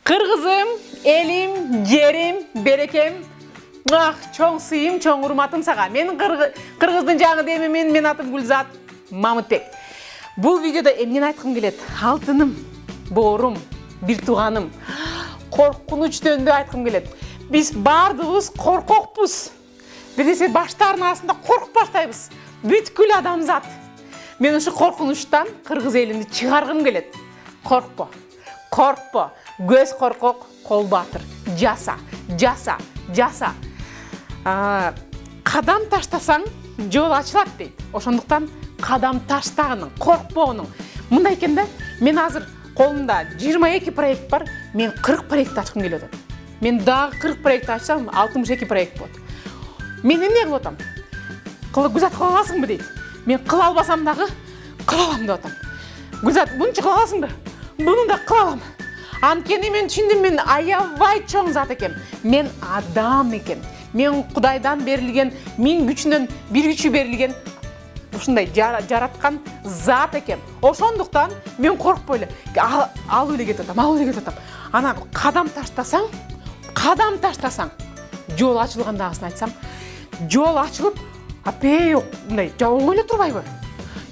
Kırgızım, elim, yerim, berekем, çoğun sıyım, çoğun urmatım sağa. Men Kırgızdın жаңы демемен, men atım Gülzat Mamытбек. Бұл videoda emnen айтқым келет. Алтыным, боорум, bir туғаным. Коркунуч жөнүндө айткым келет. Биз бардыбыз коркокпуз. Биресе баштардын астында коркуп баштайбыз. Бүткүл адамзат. Мен ушу коркунучтан кыргыз элинди чыгаргым келет. Коркпо. Коркпо. Göz korkok, kol batır. Jasa. Kadam taştasan жол açılat deydi. Ошондуктан kadam таштаганын, коркпоонун. Мындай экен да, мен азыр колумда 22 проект бар, мен 40 проект ачкым келип атат. Мен дагы 40 проект ачсам, 62 проект болот. Мен эмне кылып атам? Гүлзат кыла аласыңбы дейт. Мен кыла албасам дагы кыла алам деп атам. Гүлзат, мунча кыла аласыңбы? Буну да кыла алам. Анткени мен түшүндүм, мен аябай чоң зат экен. Мен адам экен. Мен Кудайдан берилген, мен күчүнөн бир күчү берилген ушундай жараткан зат экен. Ошондуктан мен коркпой эле алып эле кетип атам. Ана кадам таштасаң, жол ачылгандагасын айтсам, жол ачылып, апей мындай оңой эле турбайбы?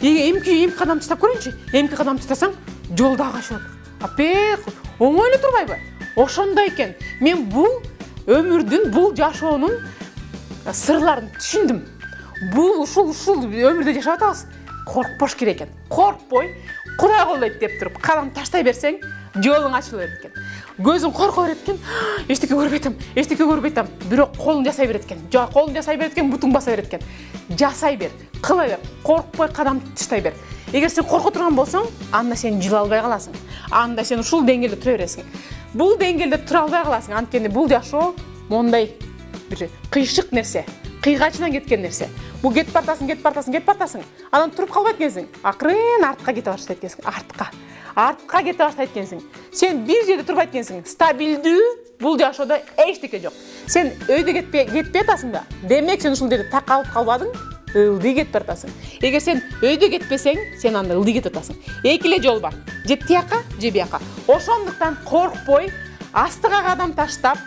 Эмки кадам таштап көрөйүнчү. Эмки кадам таштасаң, жол дагы ачылат. Апей оңой эле турбайбы? Ошондой экен. Мен бул өмүрдүн, бул жашоонун сырларын түшүндүм. Бул ушул өмүрдө жашап атабыз. Коркпош керек экен. Коркпой, Кудай колдойт деп туруп, кадам таштай берсең, жолуң ачыла берет экен. Көзүң корко берет экен. Эчтеке көрбөйтөм. Бирок колуң жасай берет экен. Колуң жасай берет экен, бутуң баса берет экен. Жасай бер, кыла бер. Коркпой кадам таштай бер. Эгер сен корко турган болсоң, анда сен жыла албай каласың. Анда сен ушул деңгээлде тура бересиң. Бул деңгээлде тура албай каласың. Анткени бул жашоо мондай бир кыйшык нерсе, кыйгачынан кеткен нерсе. Бул кетип бартасың. Анан туруп калбайт экенсиң. Акырын артка кете баштайт экенсиң. Артка кете баштайт экенсиң. Сен бир жерде турбайт экенсиң. Стабилдүү бул жашоодо эчтеке жок. Сен өйдө кетпей атасың да. Демек сен ушул жерде такалып калбадың. Ылдый кетип бартасың. Эгер сен өйдө кетпесең, сен анда ылдый кетип атасың. Эки эле жол бар. Же тияка, же бияка. Ошондуктан коркпой, астыга кадам таштап,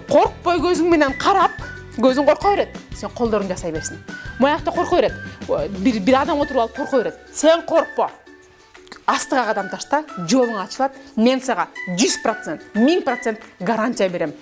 коркпой көзүң менен карап, көзүң корко берет. Сен колдоруң жасай берсин. Моякта корко берет. Бир адам отуруп алып корко берет. Сен коркпо. Астыга кадам ташта, жолуң ачылат. Мен сага 100%, 1000% гарантия берем.